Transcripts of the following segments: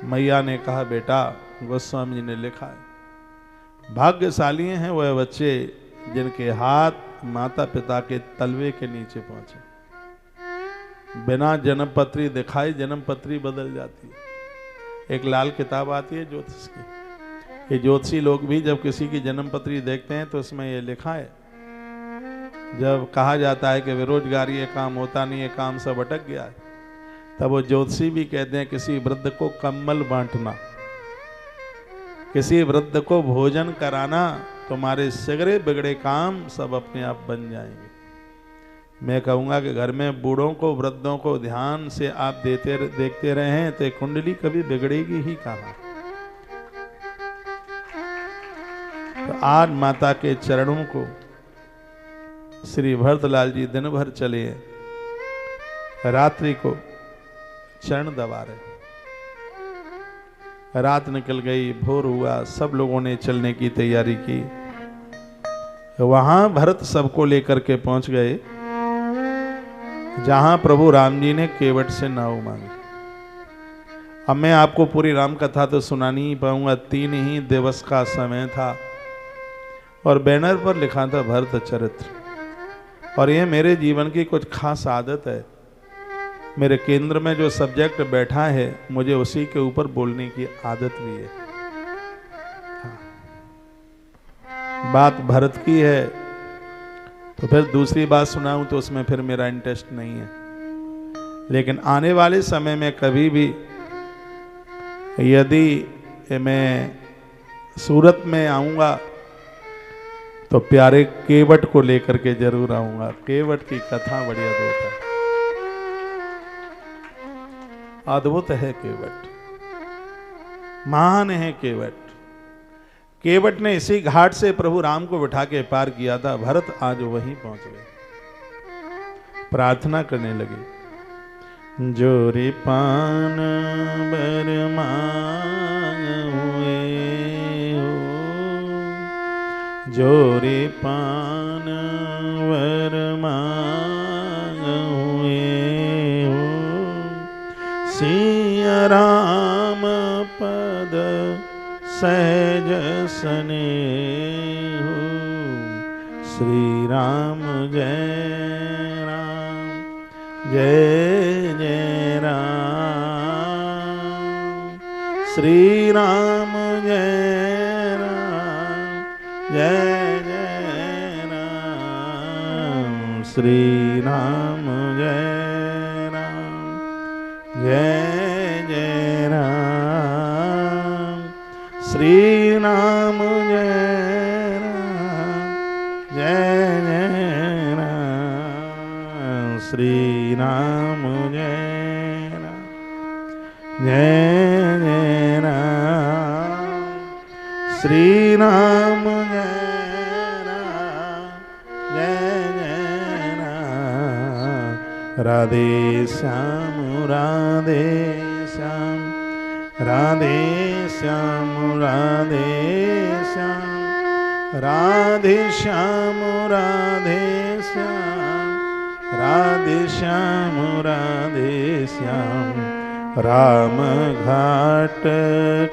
मैया ने कहा, बेटा गोस्वामी जी ने लिखा है, भाग्यशाली हैं वह बच्चे जिनके हाथ माता पिता के तलवे के नीचे पहुंचे। बिना जन्म पत्री दिखाए जन्म पत्री बदल जाती है। एक लाल किताब आती है ज्योतिष की, ये ज्योतिषी लोग भी जब किसी की जन्म पत्री देखते हैं तो उसमें ये लिखा है, जब कहा जाता है कि बेरोजगारी ये काम होता नहीं, ये काम सब अटक गया है, तब वो ज्योतिषी भी कहते हैं किसी वृद्ध को कंबल बांटना, किसी वृद्ध को भोजन कराना, तुम्हारे सगरे बिगड़े काम सब अपने आप बन जाएंगे। मैं कहूँगा कि घर में बूढ़ों को वृद्धों को ध्यान से आप देखते रहें तो कुंडली कभी बिगड़ेगी ही कहाँ। तो आज माता के चरणों को श्री भरतलाल जी दिन भर चले, रात्रि को चरण दबा रहे। रात निकल गई, भोर हुआ, सब लोगों ने चलने की तैयारी की। वहां भरत सबको लेकर के पहुंच गए जहां प्रभु राम जी ने केवट से नाव मांगी। अब मैं आपको पूरी राम कथा तो सुना नहीं पाऊंगा, 3 ही दिवस का समय था और बैनर पर लिखा था भरत चरित्र। और ये मेरे जीवन की कुछ खास आदत है, मेरे केंद्र में जो सब्जेक्ट बैठा है मुझे उसी के ऊपर बोलने की आदत भी है। बात भरत की है तो फिर दूसरी बात सुनाऊं तो उसमें फिर मेरा इंटरेस्ट नहीं है। लेकिन आने वाले समय में कभी भी यदि मैं सूरत में आऊंगा तो प्यारे केवट को लेकर के जरूर आऊंगा। केवट की कथा बड़ी अद्भुत है, अद्भुत है केवट, महान है केवट। केवट ने इसी घाट से प्रभु राम को बिठा के पार किया था। भरत आज वहीं पहुंच गए, प्रार्थना करने लगे। जोरे पान बरमान हुए हो, जोरे पान बरमान हुए हो, सिया राम पद सहज सने हो, श्री राम जय राम जय जय राम, श्री राम जय राम जय जय राम, श्री राम जय राम जय जय राम, श्री राम जय राम जय जय राम, श्री राम जय राम जय जय राम, श्री राम जय राम जय जय राम। राधे श्याम राधे श्याम, राधे श्याम राधे श्याम, राधे श्याम राधे श्याम, राधे श्याम राधे श्याम। राम घाट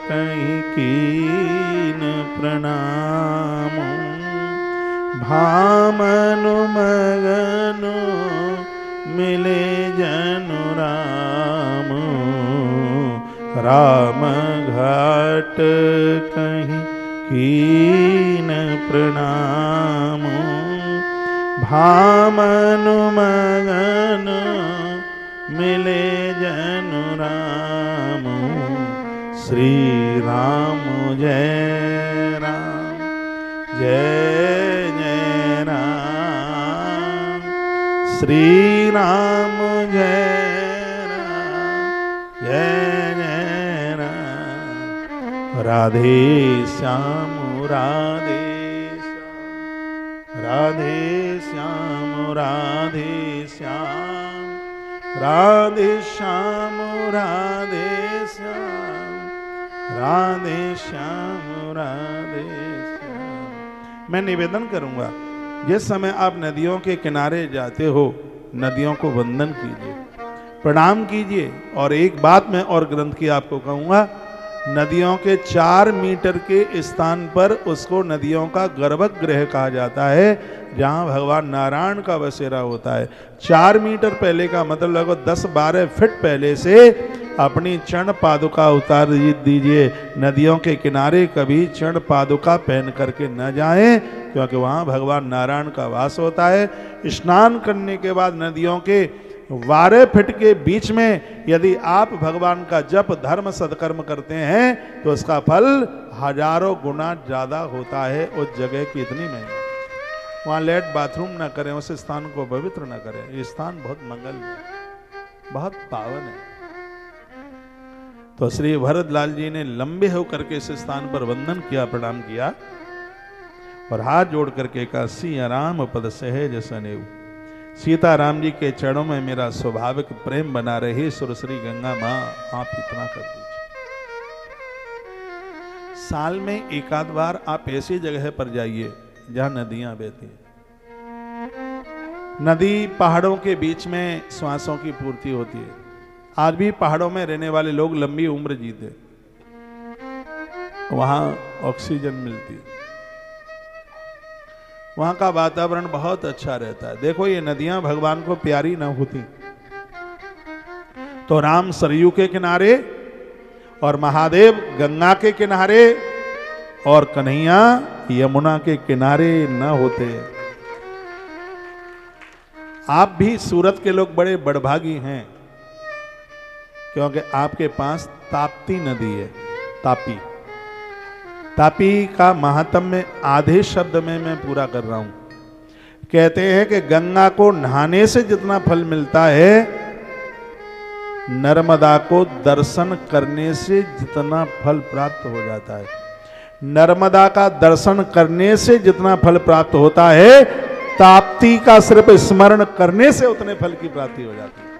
कहीं कीन प्रणाम, भामनु मगनु मिले जनु राम। राम घाट कहीं कीन प्रणाम, भामनु मगन मिले जनु राम। श्री राम जय राम जय जय राम, श्री राम जय राम जय जय राम। राधे श्याम राधे श्याम, राधे श्याम राधे श्याम, राधे श्याम राधे श्याम, राधे श्याम राधे श्याम। मैं निवेदन करूंगा, जिस समय आप नदियों के किनारे जाते हो नदियों को वंदन कीजिए। प्रणाम कीजिए। और एक बात मैं और ग्रंथ की आपको कहूंगा, नदियों के 4 मीटर के स्थान पर उसको नदियों का गर्भगृह कहा जाता है, जहां भगवान नारायण का बसेरा होता है। 4 मीटर पहले का मतलब लगभग 10-12 फीट पहले से अपनी चरण पादुका उतार दीजिए। नदियों के किनारे कभी चरण पादुका पहन करके न जाएं, क्योंकि वहां भगवान नारायण का वास होता है। स्नान करने के बाद नदियों के 12 फीट के बीच में यदि आप भगवान का जप धर्म सत्कर्म करते हैं तो उसका फल हजारों गुना ज्यादा होता है। उस जगह की इतनी महिमा। वहां लेट बाथरूम ना करें, उस स्थान को पवित्र ना करें। ये स्थान बहुत मंगल है, बहुत पावन है। तो श्री भरतलाल जी ने लंबे होकर के इस स्थान पर वंदन किया, प्रणाम किया और हाथ जोड़ करके कहा, सिया राम पद सहज सनेऊ। सीताराम जी के चरणों में मेरा स्वाभाविक प्रेम बना रहे। सुरश्री गंगा मां, आप इतना कर दीजिए। साल में एक आध बार आप ऐसी जगह पर जाइए जहां नदियां बहती हैं। नदी पहाड़ों के बीच में श्वासों की पूर्ति होती है। आज भी पहाड़ों में रहने वाले लोग लंबी उम्र जीते, वहां ऑक्सीजन मिलती है, वहां का वातावरण बहुत अच्छा रहता है। देखो ये नदियां भगवान को प्यारी ना होती तो राम सरयू के किनारे और महादेव गंगा के किनारे और कन्हैया यमुना के किनारे न होते। आप भी सूरत के लोग बड़े बड़भागी हैं, क्योंकि आपके पास ताप्ती नदी है। तापी तापी का महात्म्य आधे शब्द में मैं पूरा कर रहा हूं। कहते हैं कि गंगा को नहाने से जितना फल मिलता है, नर्मदा को दर्शन करने से जितना फल प्राप्त हो जाता है। नर्मदा का दर्शन करने से जितना फल प्राप्त होता है, ताप्ती का सिर्फ स्मरण करने से उतने फल की प्राप्ति हो जाती है।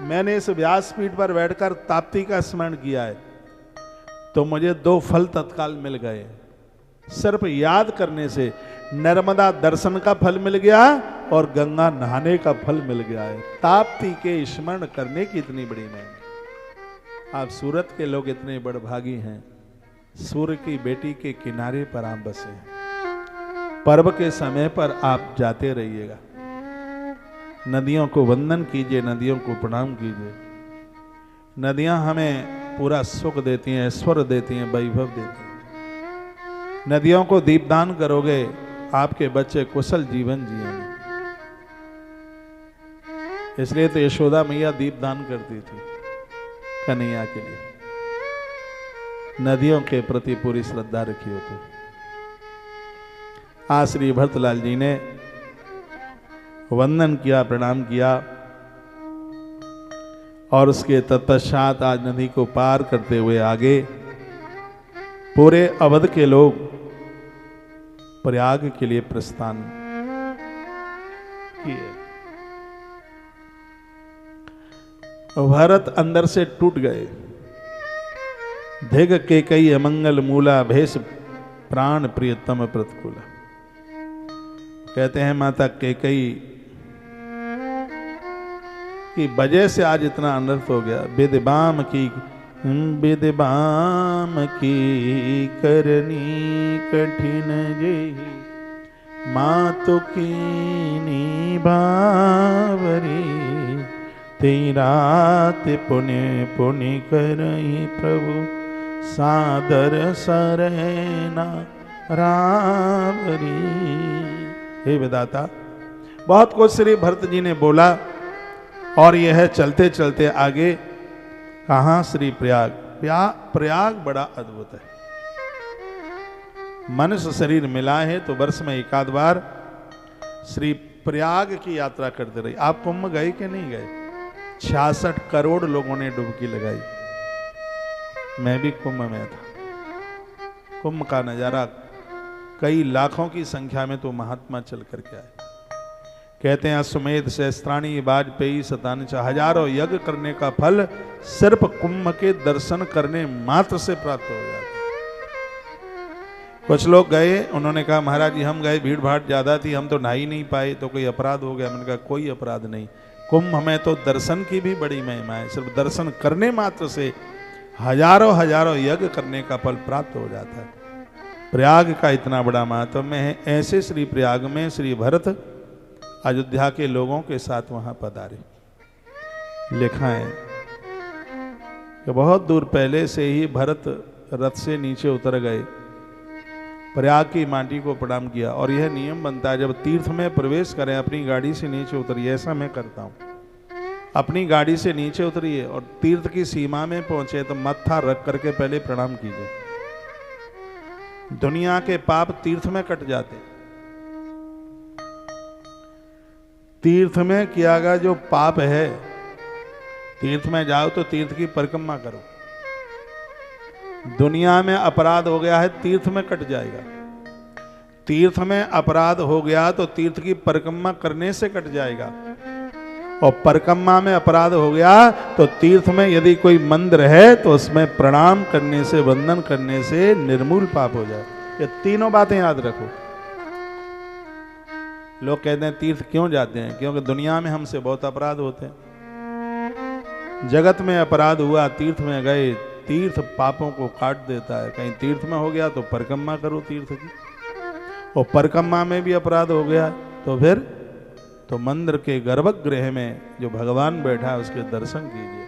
मैंने इस व्यासपीठ पर बैठकर ताप्ती का स्मरण किया है तो मुझे 2 फल तत्काल मिल गए। सिर्फ याद करने से नर्मदा दर्शन का फल मिल गया और गंगा नहाने का फल मिल गया है। ताप्ती के स्मरण करने की इतनी बड़ी महिमा। आप सूरत के लोग इतने बड़भागी हैं, सूर्य की बेटी के किनारे पर आप बसे हैं। पर्व के समय पर आप जाते रहिएगा, नदियों को वंदन कीजिए, नदियों को प्रणाम कीजिए। नदियां हमें पूरा सुख देती हैं, ऐश्वर्य देती हैं, वैभव देती हैं। नदियों को दीपदान करोगे, आपके बच्चे कुशल जीवन जिएंगे। इसलिए तो यशोदा मैया दीपदान करती थी कन्हैया के लिए। नदियों के प्रति पूरी श्रद्धा रखी होती। आज श्री भरतलाल जी ने वंदन किया, प्रणाम किया और उसके तत्पश्चात आज नदी को पार करते हुए आगे पूरे अवध के लोग प्रयाग के लिए प्रस्थान किए। भरत अंदर से टूट गए। धिग के कई अमंगल मूला, भेष प्राण प्रियतम प्रतिकूला। कहते हैं माता केकई की वजह से आज इतना अनर्थ हो गया। विदबाम की करनी कठिन जेहि, मातु कीनी बावरी, तेरात पुण्य पुण्य करहि प्रभु, सादर सरैना रावरी। हे विदाता, बहुत कुछ श्री भरत जी ने बोला और यह चलते चलते आगे कहां श्री प्रयाग। प्रयाग बड़ा अद्भुत है। मनुष्य शरीर मिला है तो वर्ष में एक आध बार श्री प्रयाग की यात्रा करते रही। आप कुंभ गए कि नहीं गए? 66 करोड़ लोगों ने डुबकी लगाई। मैं भी कुंभ में था। कुंभ का नजारा, कई लाखों की संख्या में तो महात्मा चल करके आए। कहते हैं अश्वमेध सहस्त्राणी वाजपेयी शतानिच, हजारों यज्ञ करने का फल सिर्फ कुंभ के दर्शन करने मात्र से प्राप्त हो जाता है। कुछ लोग गए, उन्होंने कहा महाराज जी हम गए, भीड़ भाड़ ज्यादा थी, हम तो नहा ही नहीं पाए, तो कोई अपराध हो गया? मैंने कहा कोई अपराध नहीं। कुंभ में तो दर्शन की भी बड़ी महिमा है। सिर्फ दर्शन करने मात्र से हजारों हजारों यज्ञ करने का फल प्राप्त हो जाता है। प्रयाग का इतना बड़ा महत्व है। ऐसे श्री प्रयाग में श्री भरत अयोध्या के लोगों के साथ वहां पधारे। लिखा है कि बहुत दूर पहले से ही भरत रथ से नीचे उतर गए, प्रयाग की माटी को प्रणाम किया। और यह नियम बनता है, जब तीर्थ में प्रवेश करें अपनी गाड़ी से नीचे उतरिए। ऐसा मैं करता हूँ। अपनी गाड़ी से नीचे उतरिए और तीर्थ की सीमा में पहुंचे तो मत्था रख करके पहले प्रणाम कीजिए। दुनिया के पाप तीर्थ में कट जाते। तीर्थ में किया गया जो पाप है, तीर्थ में जाओ तो तीर्थ की परिक्रमा करो। दुनिया में अपराध हो गया है, तीर्थ में कट जाएगा। तीर्थ में अपराध हो गया तो तीर्थ की परिक्रमा करने से कट जाएगा। और परिक्रमा में अपराध हो गया तो तीर्थ में यदि कोई मंदिर है तो उसमें प्रणाम करने से, वंदन करने से निर्मूल पाप हो जाए। ये तीनों बातें याद रखो। लोग कहते हैं तीर्थ क्यों जाते हैं? क्योंकि दुनिया में हमसे बहुत अपराध होते हैं। जगत में अपराध हुआ, तीर्थ में गए, तीर्थ पापों को काट देता है। कहीं तीर्थ में हो गया तो परिक्रमा करो तीर्थ की, और परिक्रमा में भी अपराध हो गया तो फिर तो मंदिर के गर्भगृह में जो भगवान बैठा है उसके दर्शन कीजिए,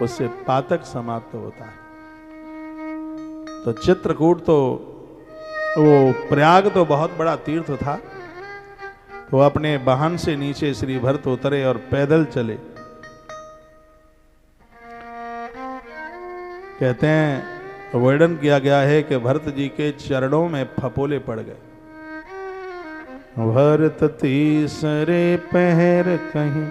उससे पातक समाप्त होता है। तो चित्रकूट तो वो प्रयाग तो बहुत बड़ा तीर्थ था। तो अपने वाहन से नीचे श्री भरत उतरे और पैदल चले। कहते हैं, वर्णन किया गया है कि भरत जी के चरणों में फपोले पड़ गए। भरत तीसरे पहर कहीं